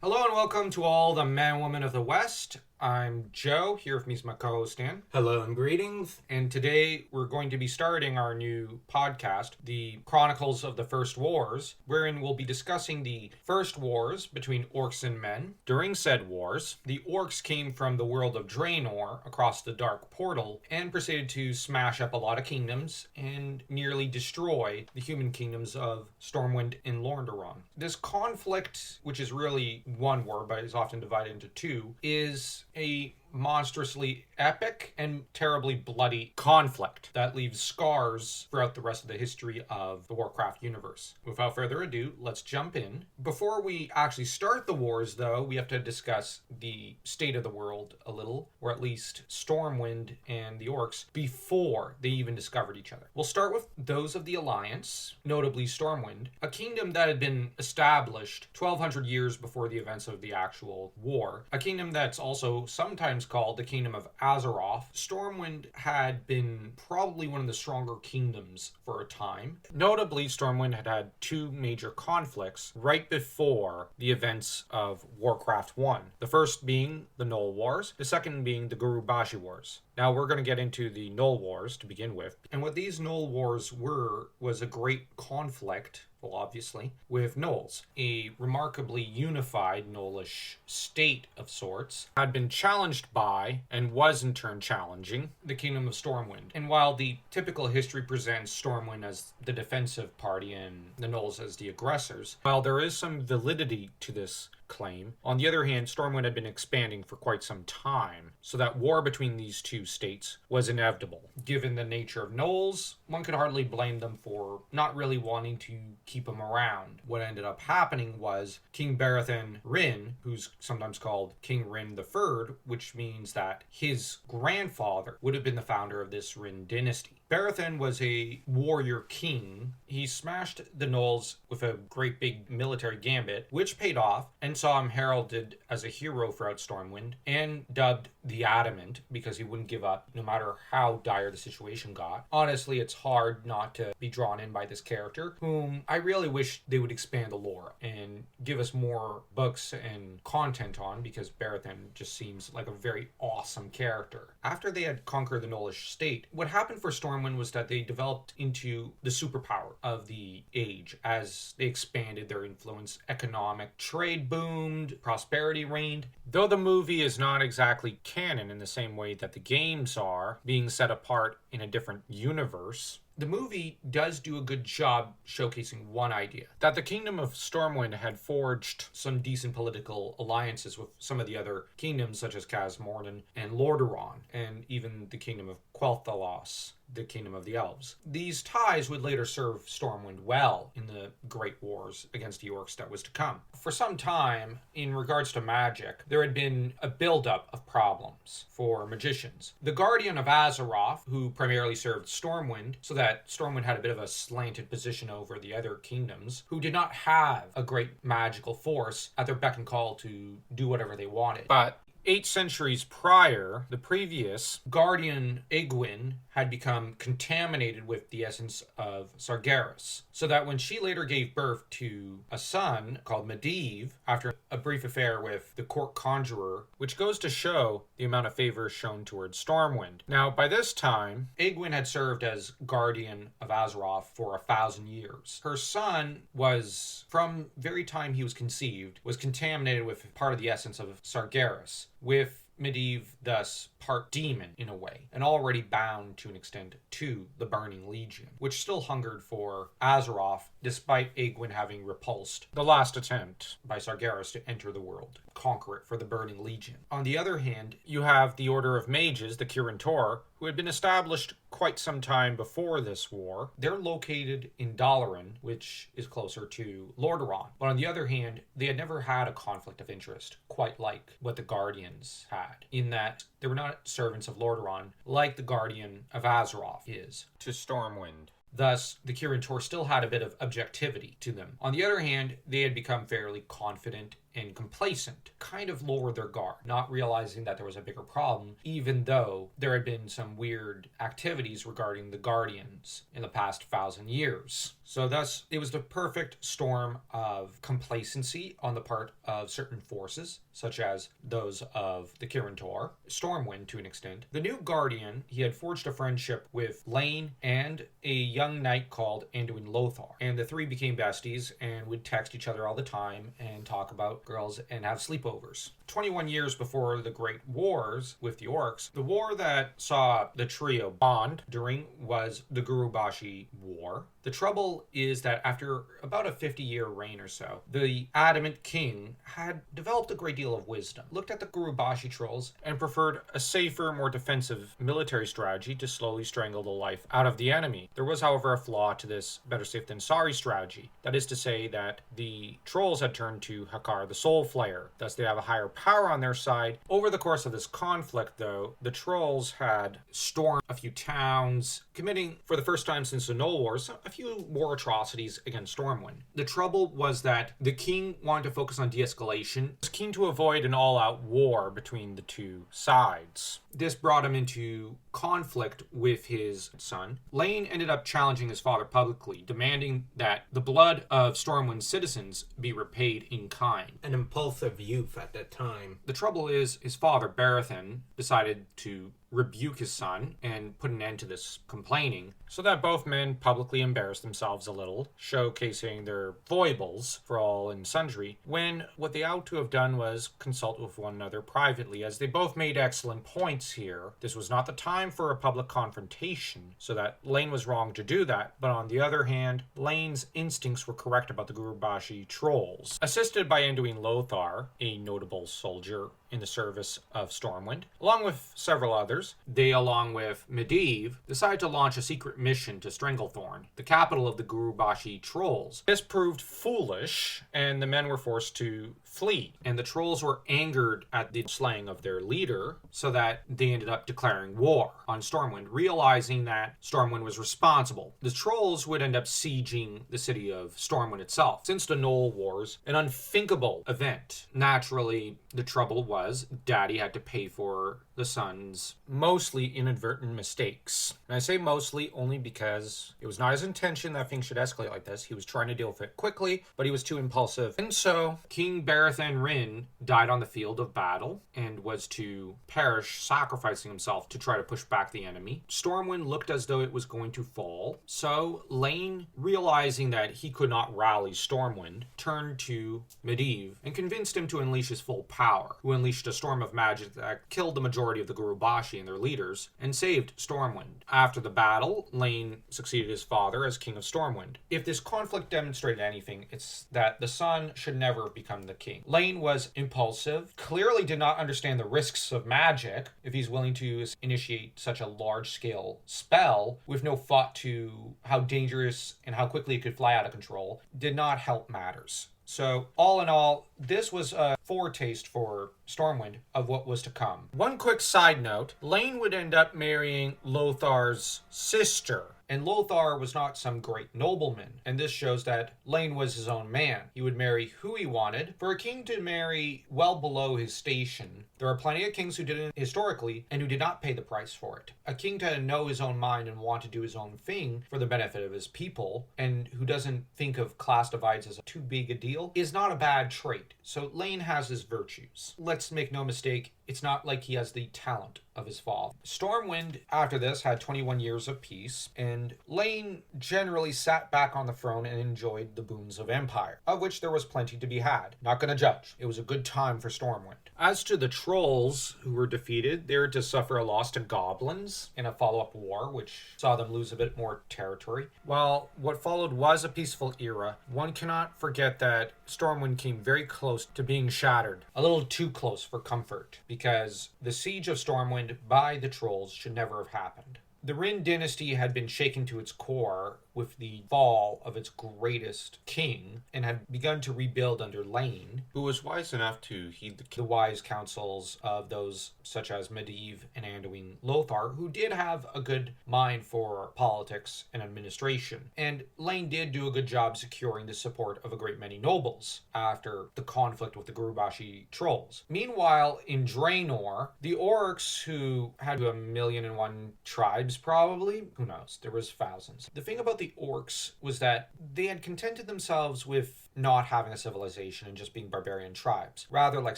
Hello and welcome to all the men and women of the West. I'm Joe, here with me is my co-host Dan. Hello and greetings. And today we're going to be starting our new podcast, the Chronicles of the First Wars, wherein we'll be discussing the first wars between orcs and men. During said wars, the orcs came from the world of Draenor across the Dark Portal and proceeded to smash up a lot of kingdoms and nearly destroy the human kingdoms of Stormwind and Lordaeron. This conflict, which is really one war but is often divided into two, is a monstrously epic and terribly bloody conflict that leaves scars throughout the rest of the history of the Warcraft universe. Without further ado, let's jump in. Before we actually start the wars, though, we have to discuss the state of the world a little, or at least Stormwind and the Orcs, before they even discovered each other. We'll start with those of the Alliance, notably Stormwind, a kingdom that had been established 1,200 years before the events of the actual war, a kingdom that's also sometimes called the Kingdom of Azeroth. Stormwind had been probably one of the stronger kingdoms for a time. Notably, Stormwind had had two major conflicts right before the events of Warcraft 1. The first being the Null Wars, the second being the Gurubashi Wars. Now we're going to get into the Null Wars to begin with. And what these Null Wars were was a great conflict, well, obviously, with Gnolls. A remarkably unified Gnollish state of sorts had been challenged by, and was in turn challenging, the Kingdom of Stormwind. And while the typical history presents Stormwind as the defensive party and the Gnolls as the aggressors, while there is some validity to this claim, on the other hand, Stormwind had been expanding for quite some time, so that war between these two states was inevitable. Given the nature of Gnolls, one could hardly blame them for not really wanting to keep them around. What ended up happening was King Berethan Rin, who's sometimes called King Rin III, which means that his grandfather would have been the founder of this Rin dynasty. Berethan was a warrior king. He smashed the Gnolls with a great big military gambit, which paid off, and saw him heralded as a hero throughout Stormwind, and dubbed the Adamant, because he wouldn't give up no matter how dire the situation got. Honestly, it's hard not to be drawn in by this character, whom I really wish they would expand the lore and give us more books and content on, because Berethan just seems like a very awesome character. After they had conquered the Gnollish state, what happened for Stormwind was that they developed into the superpower of the age as they expanded their influence. Economic trade boomed, prosperity reigned. Though the movie is not exactly canon in the same way that the games are, being set apart in a different universe, the movie does do a good job showcasing one idea, that the Kingdom of Stormwind had forged some decent political alliances with some of the other kingdoms such as Khaz Morhen and Lordaeron, and even the Kingdom of Quel'Thalas, the Kingdom of the Elves. These ties would later serve Stormwind well in the Great Wars against the Orcs that was to come. For some time, in regards to magic, there had been a buildup of problems for magicians. The Guardian of Azeroth, who primarily served Stormwind, so that Stormwind had a bit of a slanted position over the other kingdoms, who did not have a great magical force at their beck and call to do whatever they wanted. But 8 centuries prior, the previous Guardian Egwene had become contaminated with the essence of Sargeras, so that when she later gave birth to a son called Medivh, after a brief affair with the court conjurer, which goes to show the amount of favor shown towards Stormwind. Now, by this time, Egwene had served as Guardian of Azeroth for 1,000 years. Her son was, from very time he was conceived, was contaminated with part of the essence of Sargeras, with Medivh thus part demon in a way, and already bound to an extent to the Burning Legion, which still hungered for Azeroth despite Egwene having repulsed the last attempt by Sargeras to enter the world, conquer it for the Burning Legion. On the other hand, you have the Order of Mages, the Kirin Tor, who had been established quite some time before this war. They're located in Dalaran, which is closer to Lordaeron. But on the other hand, they had never had a conflict of interest, quite like what the Guardians had, in that they were not servants of Lordaeron like the Guardian of Azeroth is to Stormwind. Thus, the Kirin Tor still had a bit of objectivity to them. On the other hand, they had become fairly confident and complacent, kind of lowered their guard, not realizing that there was a bigger problem, even though there had been some weird activities regarding the Guardians in the past 1,000 years. So thus, it was the perfect storm of complacency on the part of certain forces, such as those of the Kirin Tor, Stormwind to an extent. The new Guardian, he had forged a friendship with Lane and a young knight called Anduin Lothar, and the three became besties and would text each other all the time and talk about girls and have sleepovers. 21 years before the Great Wars with the Orcs, the war that saw the trio bond during was the Gurubashi War. The trouble is that after about a 50-year reign or so, the adamant king had developed a great deal of wisdom, looked at the Gurubashi trolls, and preferred a safer, more defensive military strategy to slowly strangle the life out of the enemy. There was, however, a flaw to this better safe than sorry strategy. That is to say that the trolls had turned to Hakar the Soul Flayer, thus they have a higher power on their side. Over the course of this conflict, though, the trolls had stormed a few towns, committing, for the first time since the Null Wars, a few war atrocities against Stormwind. The trouble was that the king wanted to focus on de-escalation, was keen to avoid an all-out war between the two sides. This brought him into conflict with his son. Lane ended up challenging his father publicly, demanding that the blood of Stormwind citizens be repaid in kind. An impulsive youth at that time. The trouble is, his father, Barathan, decided to rebuke his son and put an end to this complaining, so that both men publicly embarrassed themselves a little, showcasing their foibles for all and sundry, when what they ought to have done was consult with one another privately, as they both made excellent points here. This was not the time for a public confrontation, so that Lane was wrong to do that, but on the other hand, Lane's instincts were correct about the Gurubashi trolls. Assisted by Anduin Lothar, a notable soldier in the service of Stormwind, along with several others, they, along with Medivh, decided to launch a secret mission to Stranglethorn, the capital of the Gurubashi trolls. This proved foolish, and the men were forced to flee, and the trolls were angered at the slaying of their leader, so that they ended up declaring war on Stormwind, realizing that Stormwind was responsible. The trolls would end up sieging the city of Stormwind itself. Since the Null Wars, an unthinkable event. Naturally, the trouble was Daddy had to pay for the son's mostly inadvertent mistakes. And I say mostly only because it was not his intention that things should escalate like this. He was trying to deal with it quickly, but he was too impulsive. And so King Barathan Rin died on the field of battle and was to perish, sacrificing himself to try to push back the enemy. Stormwind looked as though it was going to fall. So Lane, realizing that he could not rally Stormwind, turned to Medivh and convinced him to unleash his full power, who unleashed a storm of magic that killed the majority of the Gurubashi and their leaders, and saved Stormwind. After the battle, Lane succeeded his father as King of Stormwind. If this conflict demonstrated anything, it's that the son should never become the king. Lane was impulsive, clearly did not understand the risks of magic if he's willing to initiate such a large-scale spell with no thought to how dangerous and how quickly it could fly out of control, did not help matters. So, all in all, this was a foretaste for Stormwind of what was to come. One quick side note, Lane would end up marrying Lothar's sister. And Lothar was not some great nobleman, and this shows that Lane was his own man. He would marry who he wanted. For a king to marry well below his station, there are plenty of kings who did it historically and who did not pay the price for it. A king to know his own mind and want to do his own thing for the benefit of his people, and who doesn't think of class divides as too big a deal, is not a bad trait. So Lane has his virtues. Let's make no mistake, it's not like he has the talent of his father. Stormwind, after this, had 21 years of peace, and Lane generally sat back on the throne and enjoyed the boons of empire, of which there was plenty to be had. Not gonna judge. It was a good time for Stormwind. As to the trolls who were defeated, they were to suffer a loss to goblins in a follow-up war, which saw them lose a bit more territory. While what followed was a peaceful era, one cannot forget that Stormwind came very close to being shattered. A little too close for comfort, because the siege of Stormwind by the trolls should never have happened. The Rin dynasty had been shaken to its core with the fall of its greatest king and had begun to rebuild under Lane, who was wise enough to heed the wise counsels of those such as Medivh and Anduin Lothar, who did have a good mind for politics and administration. And Lane did do a good job securing the support of a great many nobles after the conflict with the Gurubashi trolls. Meanwhile, in Draenor, the Orcs, who had 1,000,001 tribes probably, who knows, there was thousands. The thing about the Orcs was that they had contented themselves with not having a civilization and just being barbarian tribes, rather like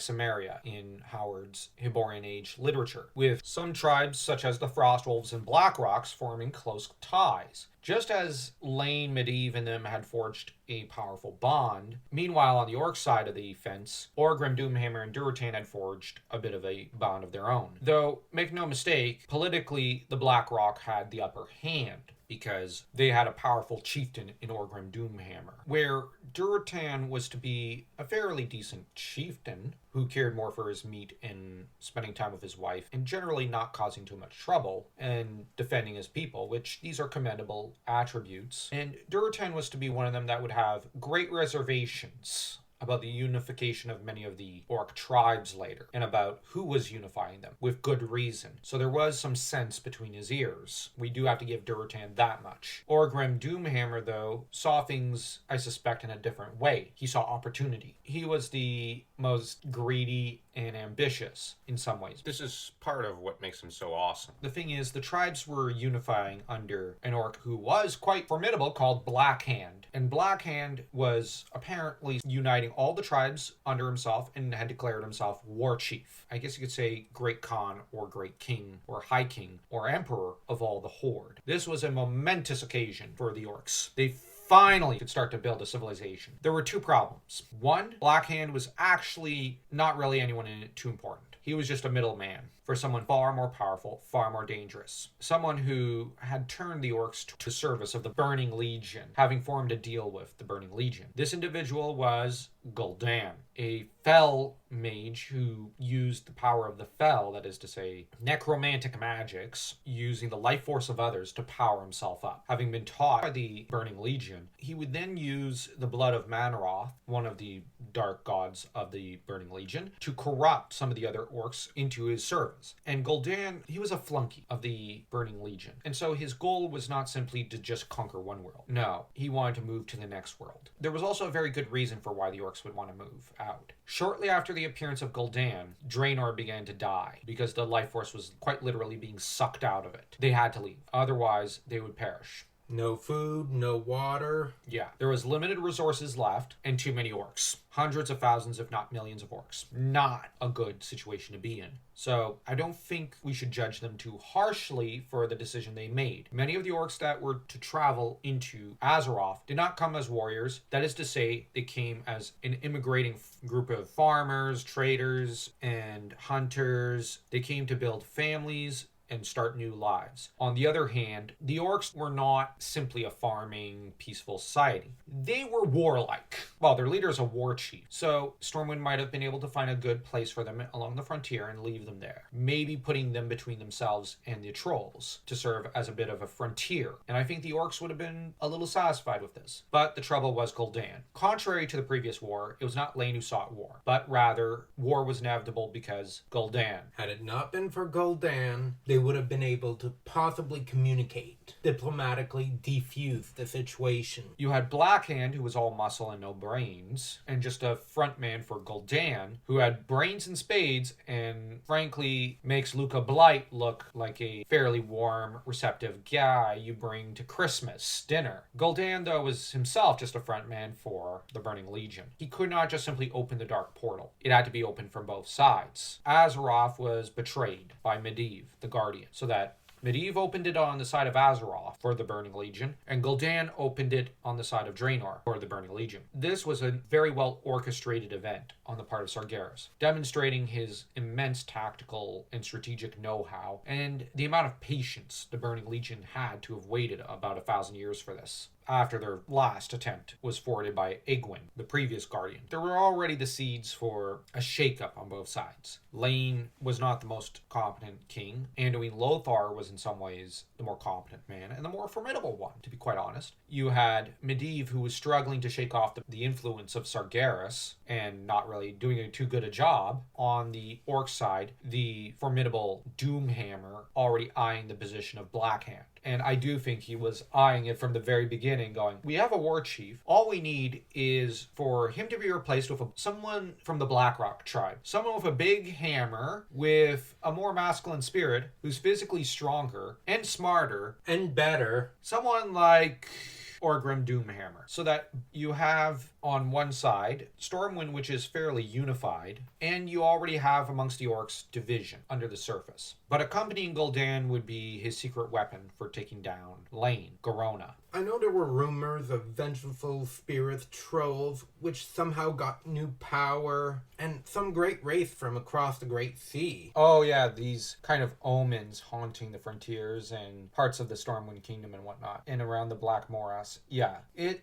Samaria in Howard's Hyborian Age literature, with some tribes such as the Frostwolves and Blackrocks forming close ties. Just as Lane, Medivh, and them had forged a powerful bond, meanwhile on the Orc side of the fence, Orgrim, Doomhammer, and Durotan had forged a bit of a bond of their own. Though, make no mistake, politically the Blackrock had the upper hand, because they had a powerful chieftain in Orgrim Doomhammer, where Durotan was to be a fairly decent chieftain who cared more for his meat and spending time with his wife and generally not causing too much trouble and defending his people, which these are commendable attributes. And Durotan was to be one of them that would have great reservations about the unification of many of the Orc tribes later, and about who was unifying them, with good reason. So there was some sense between his ears. We do have to give Durotan that much. Orgrim Doomhammer, though, saw things, I suspect, in a different way. He saw opportunity. He was the most greedy and ambitious in some ways. This is part of what makes him so awesome. The thing is, the tribes were unifying under an orc who was quite formidable called Blackhand. And Blackhand was apparently uniting all the tribes under himself and had declared himself war chief. I guess you could say great Khan or great king or high king or emperor of all the Horde. This was a momentous occasion for the orcs. They finally could start to build a civilization. There were two problems. One, Blackhand was actually not really anyone in it too important. He was just a middleman for someone far more powerful, far more dangerous. Someone who had turned the orcs to service of the Burning Legion, having formed a deal with the Burning Legion. This individual was Gul'dan, a fell mage who used the power of the fell, that is to say, necromantic magics, using the life force of others to power himself up. Having been taught by the Burning Legion, he would then use the blood of Manroth, one of the dark gods of the Burning Legion, to corrupt some of the other orcs into his service. And Gul'dan, he was a flunky of the Burning Legion. And so his goal was not simply to just conquer one world. No, he wanted to move to the next world. There was also a very good reason for why the orcs would want to move out. Shortly after the appearance of Gul'dan, Draenor began to die because the life force was quite literally being sucked out of it. They had to leave. Otherwise, they would perish. No food, no water. Yeah, there was limited resources left and too many orcs. Hundreds of thousands, if not millions of orcs. Not a good situation to be in. So I don't think we should judge them too harshly for the decision they made. Many of the orcs that were to travel into Azeroth did not come as warriors. That is to say, they came as an immigrating group of farmers, traders, and hunters. They came to build families and start new lives. On the other hand, the orcs were not simply a farming, peaceful society. They were warlike. Well, their leader is a war chief, so Stormwind might have been able to find a good place for them along the frontier and leave them there. Maybe putting them between themselves and the trolls to serve as a bit of a frontier. And I think the orcs would have been a little satisfied with this. But the trouble was Gul'dan. Contrary to the previous war, it was not Lane who sought war, but rather war was inevitable because Gul'dan. Had it not been for Gul'dan, they would have been able to possibly communicate, diplomatically defuse the situation. You had Blackhand, who was all muscle and no brains, and just a front man for Gul'dan, who had brains and spades, and frankly makes Luca Blight look like a fairly warm, receptive guy you bring to Christmas dinner. Gul'dan, though, was himself just a front man for the Burning Legion. He could not just simply open the Dark Portal. It had to be opened from both sides. Azeroth was betrayed by Medivh, the Guardian, so that Medivh opened it on the side of Azeroth for the Burning Legion, and Gul'dan opened it on the side of Draenor for the Burning Legion. This was a very well orchestrated event on the part of Sargeras, demonstrating his immense tactical and strategic know-how and the amount of patience the Burning Legion had to have waited about 1,000 years for this. after their last attempt was forwarded by Egwin, the previous guardian. There were already the seeds for a shakeup on both sides. Lane was not the most competent king. Anduin Lothar was in some ways the more competent man and the more formidable one, to be quite honest. You had Medivh, who was struggling to shake off the influence of Sargeras and not really doing a too good a job. On the Orc side, the formidable Doomhammer already eyeing the position of Blackhand. And I do think he was eyeing it from the very beginning, going, we have a war chief. All we need is for him to be replaced with someone from the Blackrock tribe. Someone with a big hammer, with a more masculine spirit, who's physically stronger and smarter. And better. Someone like Orgrim Doomhammer. So that you have on one side Stormwind, which is fairly unified, and you already have amongst the Orcs division under the surface. But accompanying Gul'dan would be his secret weapon for taking down Lane, Garona. I know there were rumors of vengeful spirit trolls, which somehow got new power, and some great race from across the Great Sea. Oh yeah, these kind of omens haunting the frontiers and parts of the Stormwind Kingdom and whatnot, and around the Black Morass. Yeah,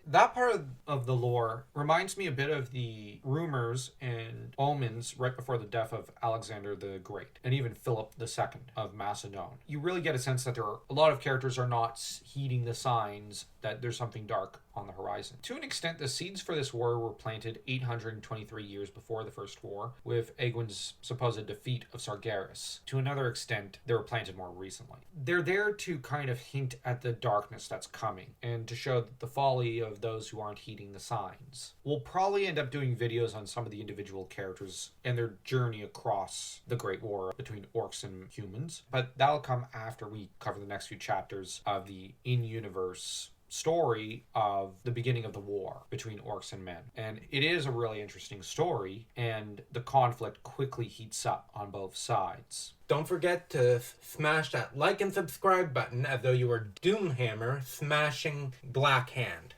that part of the lore reminds me a bit of the rumors and omens right before the death of Alexander the Great, and even Philip II of Macedon. You really get a sense that there are a lot of characters are not heeding the signs that there's something dark on the horizon. To an extent, the seeds for this war were planted 823 years before the First War, with Egwin's supposed defeat of Sargeras. To another extent, they were planted more recently. They're there to kind of hint at the darkness that's coming, and to show the folly of those who aren't heeding the signs. We'll probably end up doing videos on some of the individual characters and their journey across the Great War between Orcs and humans, but that'll come after we cover the next few chapters of the in-universe story of the beginning of the war between Orcs and men. And it is a really interesting story, and the conflict quickly heats up on both sides. Don't forget to smash that like and subscribe button as though you were Doomhammer smashing Blackhand.